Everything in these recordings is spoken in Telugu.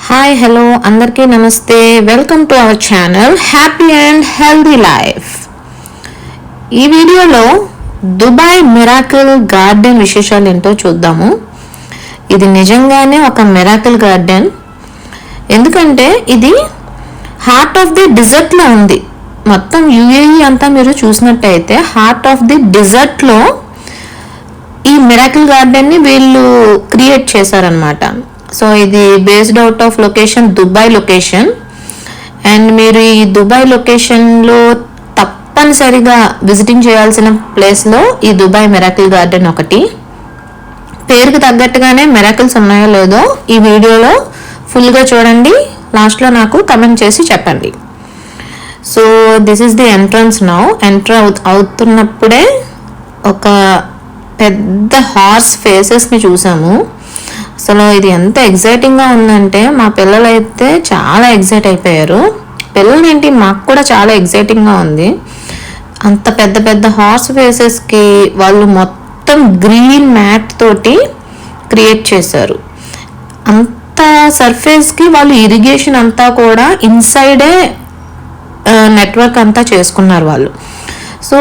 హాయ్ హలో అందరికీ నమస్తే. Welcome to our channel happy and healthy life. ఈ వీడియోలో దుబాయ్ మిరాకిల్ గార్డెన్ విశేషాలు ఏంటో చూద్దాము. ఇది నిజంగానే ఒక మిరాకిల్ గార్డెన్. ఎందుకంటే ఇది హార్ట్ ఆఫ్ ది డిజర్ట్లో ఉంది. మొత్తం యుఏఈ అంతా మీరు చూసినట్టయితే హార్ట్ ఆఫ్ ది డిజర్ట్లో ఈ మిరాకిల్ గార్డెన్ని వీళ్ళు క్రియేట్ చేశారనమాట. సో ఇది based out of location Dubai location. And మీరు ఈ దుబాయ్ లొకేషన్లో తప్పనిసరిగా విజిటింగ్ చేయాల్సిన ప్లేస్లో ఈ దుబాయ్ మిరాకిల్ గార్డెన్ ఒకటి. పేరుకి తగ్గట్టుగానే మిరాకిల్స్ ఉన్నాయో లేదో ఈ వీడియోలో ఫుల్గా చూడండి. లాస్ట్లో నాకు కమెంట్ చేసి చెప్పండి. So this is the entrance now. Enter అవుతున్నప్పుడే ఒక పెద్ద హార్స్ ఫేసెస్ని చూసాము. అసలు ఇది ఎంత ఎగ్జైటింగ్గా ఉందంటే మా పిల్లలు అయితే చాలా ఎగ్జైట్ అయిపోయారు. పిల్లలు ఏంటి, మాకు కూడా చాలా ఎగ్జైటింగ్గా ఉంది. అంత పెద్ద పెద్ద హార్స్ ఫేసెస్కి వాళ్ళు మొత్తం గ్రీన్ మ్యాట్ తోటి క్రియేట్ చేశారు. అంత సర్ఫేస్కి వాళ్ళు ఇరిగేషన్ అంతా కూడా ఇన్సైడే నెట్వర్క్ అంతా చేసుకున్నారు వాళ్ళు. సో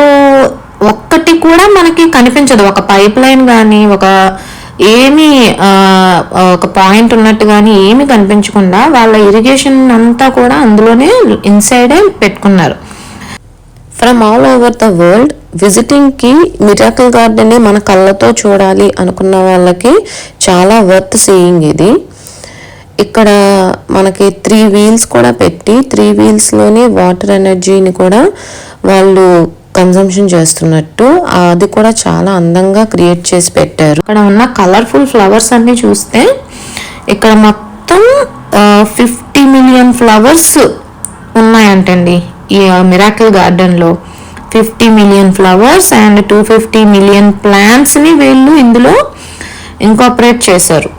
ఒక్కటి కూడా మనకి కనిపించదు, ఒక పైప్ లైన్ కానీ ఏమీ ఒక పాయింట్ ఉన్నట్టు కానీ ఏమీ కనిపించకుండా వాళ్ళ ఇరిగేషన్ అంతా కూడా అందులోనే ఇన్సైడే పెట్టుకున్నారు. From all over the world విజిటింగ్కి మిరాకిల్ గార్డెన్ని మన కళ్ళతో చూడాలి అనుకున్న వాళ్ళకి చాలా వర్త్ సీయింగ్ ఇది. ఇక్కడ మనకి 3 వీల్స్ కూడా పెట్టి 3 వీల్స్లోని వాటర్ ఎనర్జీని కూడా వాళ్ళు కన్సంప్షన్ చేస్తున్నట్టు అది కూడా చాలా అందంగా క్రియేట్ చేసి పెట్టారు. ఇక్కడ ఉన్న కలర్ఫుల్ ఫ్లవర్స్ అన్ని చూస్తే ఇక్కడ మొత్తం 50 మిలియన్ ఫ్లవర్స్ ఉన్నాయంటండి ఈ మిరాకిల్ గార్డెన్లో. 50 మిలియన్ ఫ్లవర్స్ అండ్ 250 మిలియన్ ప్లాంట్స్ని వీళ్ళు ఇందులో ఇంకాపరేట్ చేశారు.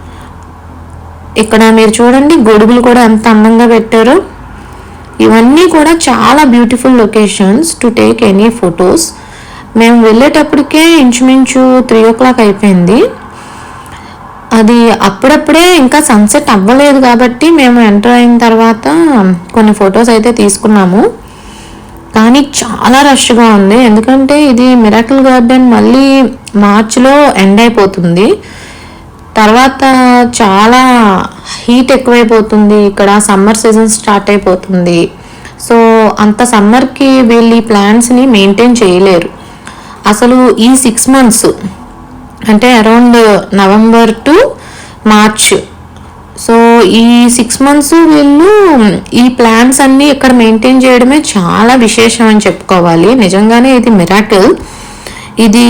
ఇక్కడ మీరు చూడండి గొడుగులు కూడా ఎంత అందంగా పెట్టారు. ఇవన్నీ కూడా చాలా beautiful locations to take any photos. మేము వెళ్ళేటప్పటికే ఇంచుమించు 3 o'clock అయిపోయింది. అది అప్పుడప్పుడే ఇంకా సన్సెట్ అవ్వలేదు కాబట్టి మేము ఎంటర్ అయిన తర్వాత కొన్ని ఫొటోస్ అయితే తీసుకున్నాము. కానీ చాలా రష్గా ఉంది, ఎందుకంటే ఇది మిరాకిల్ గార్డెన్ మళ్ళీ మార్చిలో ఎండ్ అయిపోతుంది. తర్వాత చాలా హీట్ ఎక్కువైపోతుంది, ఇక్కడ సమ్మర్ సీజన్ స్టార్ట్ అయిపోతుంది. సో అంత సమ్మర్కి వీళ్ళు ఈ ప్లాంట్స్ని మెయింటైన్ చేయలేరు. అసలు ఈ 6 months అంటే around November to March, so ఈ 6 months వీళ్ళు ఈ ప్లాంట్స్ అన్నీ ఇక్కడ మెయింటైన్ చేయడమే చాలా విశేషం అని చెప్పుకోవాలి. నిజంగానే ఇది మిరాకిల్. ఇది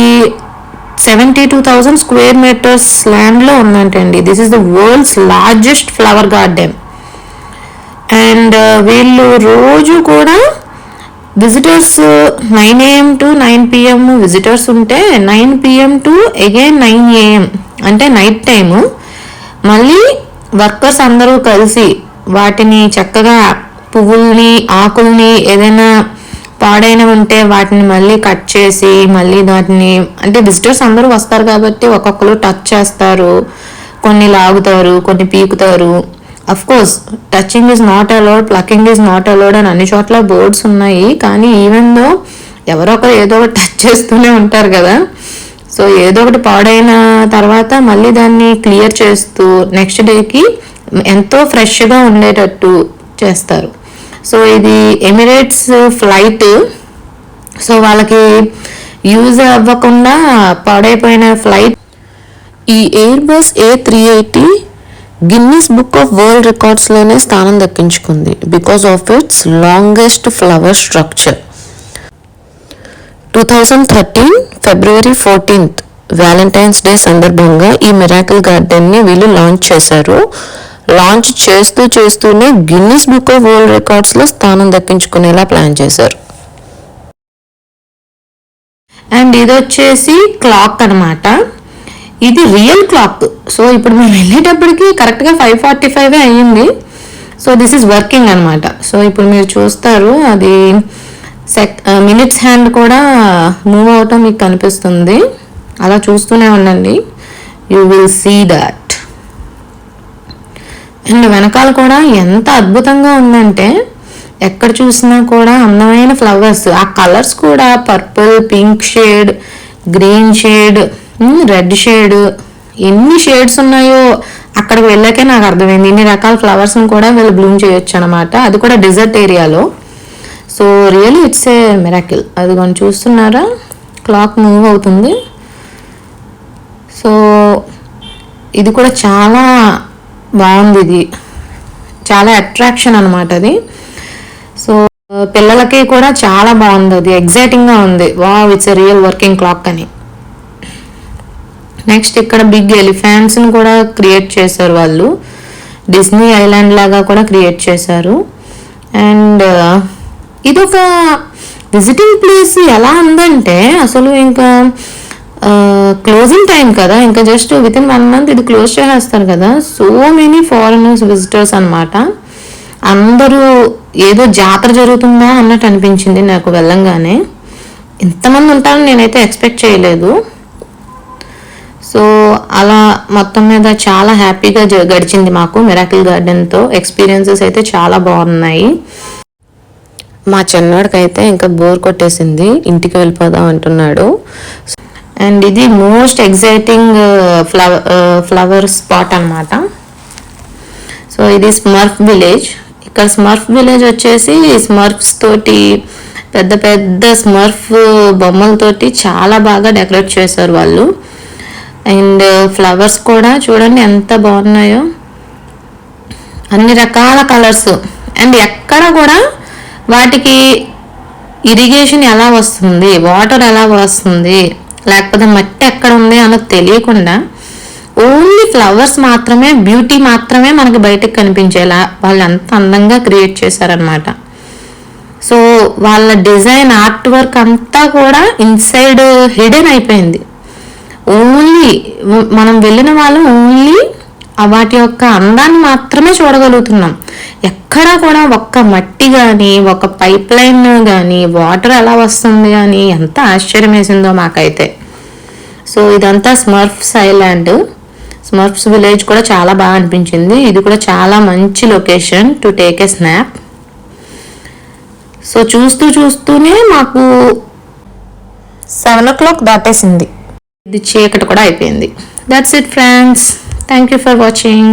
72,000 square meters ల్యాండ్లో ఉందంటండి. This is the world's largest flower garden. And వీళ్ళు రోజు కూడా visitors 9 AM to 9 PM visitors ఉంటే 9 PM to అగైన్ 9 AM అంటే నైట్ టైము మళ్ళీ వర్కర్స్ అందరూ కలిసి వాటిని చక్కగా పువ్వుల్ని ఆకుల్ని ఏదైనా పాడైన ఉంటే వాటిని మళ్ళీ కట్ చేసి మళ్ళీ వాటిని అంటే విజిటర్స్ అందరూ వస్తారు కాబట్టి ఒక్కొక్కరు టచ్ చేస్తారు, కొన్ని లాగుతారు, కొన్ని పీకుతారు. Of course touching is not allowed, plucking is not allowed అని అన్ని చోట్ల బోర్డ్స్ ఉన్నాయి. కానీ ఈవెన్ దో ఎవరో ఒకరు ఏదో ఒకటి టచ్ చేస్తూనే ఉంటారు కదా. సో ఏదో ఒకటి పాడైన తర్వాత మళ్ళీ దాన్ని క్లియర్ చేస్తూ నెక్స్ట్ డేకి ఎంతో ఫ్రెష్గా ఉండేటట్టు చేస్తారు. సో ఇది ఎమిరేట్స్ ఫ్లైట్. సో వాళ్ళకి యూజ్ అవ్వకుండా పాడైపోయిన ఫ్లైట్. ఈ Airbus A380 Guinness book of world రికార్డ్స్లోనే స్థానం దక్కించుకుంది because of its longest flower structure. 2013 February 14th Valentine's day సందర్భంగా ఈ మిరాకిల్ గార్డెన్ని వీళ్ళు లాంచ్ చేశారు. లాంచ్ చేస్తూనే గిన్నీస్ బుక్ ఆఫ్ వరల్డ్ రికార్డ్స్లో స్థానం దక్కించుకునేలా ప్లాన్ చేశారు. అండ్ ఇది వచ్చేసి క్లాక్ అనమాట. ఇది రియల్ క్లాక్. సో ఇప్పుడు మేము వెళ్ళేటప్పటికి కరెక్ట్గా 5:45 అయ్యింది. సో దిస్ ఈజ్ వర్కింగ్ అనమాట. సో ఇప్పుడు మీరు చూస్తారు అది మినిట్స్ హ్యాండ్ కూడా మూవ్ అవటం మీకు కనిపిస్తుంది. అలా చూస్తూనే ఉండండి, you will see that. And వెనకాల కూడా ఎంత అద్భుతంగా ఉందంటే ఎక్కడ చూసినా కూడా అందమైన ఫ్లవర్స్. ఆ కలర్స్ కూడా purple, pink shade, green shade, red shade, ఎన్ని షేడ్స్ ఉన్నాయో అక్కడికి వెళ్ళాకే నాకు అర్థమైంది. ఇన్ని రకాల ఫ్లవర్స్ని కూడా వీళ్ళు బ్లూమ్ చేయొచ్చు అనమాట, అది కూడా డెజర్ట్ ఏరియాలో. So really it's a miracle. అది కొన్ని చూస్తున్నారా, క్లాక్ మూవ్ అవుతుంది. సో ఇది కూడా చాలా బాగుంది, ఇది చాలా అట్రాక్షన్ అనమాట అది. సో పిల్లలకి కూడా చాలా బాగుంది, అది ఎగ్జైటింగ్గా ఉంది. Wow, it's a real working clock అని. నెక్స్ట్ ఇక్కడ బిగ్ ఎలిఫెంట్స్ని కూడా క్రియేట్ చేశారు వాళ్ళు, డిస్నీ ఐలాండ్ లాగా కూడా క్రియేట్ చేశారు. అండ్ ఇదొక విజిటింగ్ ప్లేస్ ఎలా ఉందంటే అసలు ఇంకా క్లోజింగ్ టైం కదా, ఇంకా జస్ట్ విత్ ఇన్ 1 month ఇది క్లోజ్ చేసేస్తారు కదా. సో మెనీ ఫారినర్స్ విజిటర్స్ అనమాట. అందరూ ఏదో జాతర జరుగుతుందా అన్నట్టు అనిపించింది నాకు వెళ్ళంగానే. ఇంతమంది ఉంటారని నేనైతే ఎక్స్పెక్ట్ చేయలేదు. సో అలా మొత్తం మీద చాలా హ్యాపీగా గడిచింది మాకు మిరాకిల్ గార్డెన్తో. ఎక్స్పీరియన్సెస్ అయితే చాలా బాగున్నాయి. మా చిన్నవాడికైతే ఇంకా బోర్ కొట్టేసింది, ఇంటికి వెళ్ళిపోదాం అంటున్నాడు. అండ్ ఇది మోస్ట్ ఎగ్జైటింగ్ ఫ్లవర్ స్పాట్ అనమాట. సో ఇది స్మర్ఫ్ విలేజ్. ఇక్కడ స్మర్ఫ్ విలేజ్ వచ్చేసి స్మర్ఫ్స్ తోటి, పెద్ద పెద్ద స్మర్ఫ్ బొమ్మలతోటి చాలా బాగా డెకరేట్ చేశారు వాళ్ళు. అండ్ ఫ్లవర్స్ కూడా చూడండి ఎంత బాగున్నాయో, అన్ని రకాల కలర్స్. అండ్ ఎక్కడ కూడా వాటికి ఇరిగేషన్ ఎలా వస్తుంది, వాటర్ ఎలా వస్తుంది, లేకపోతే మట్టి ఎక్కడ ఉంది అన్నది తెలియకుండా ఓన్లీ ఫ్లవర్స్ మాత్రమే, బ్యూటీ మాత్రమే మనకి బయటకు కనిపించేలా వాళ్ళు ఎంత అందంగా క్రియేట్ చేశారనమాట. సో వాళ్ళ డిజైన్, ఆర్ట్ వర్క్ అంతా కూడా ఇన్సైడ్ హిడెన్ అయిపోయింది. ఓన్లీ మనం వెళ్ళిన వాళ్ళు ఓన్లీ వాటి యొక్క అందాన్ని మాత్రమే చూడగలుగుతున్నాం. ఎక్కడా కూడా ఒక్క మట్టి కానీ, ఒక పైప్ లైన్ కానీ, వాటర్ ఎలా వస్తుంది కానీ, ఎంత ఆశ్చర్యం వేసిందో మాకైతే. సో ఇదంతా స్మర్ఫ్స్ ఐలాండ్, స్మర్ఫ్స్ విలేజ్ కూడా చాలా బాగా అనిపించింది. ఇది కూడా చాలా మంచి location to take a snap. So చూస్తూనే మాకు 7 o'clock దాటేసింది, ఇది చీకటి కూడా అయిపోయింది. That's it friends, thank you for watching.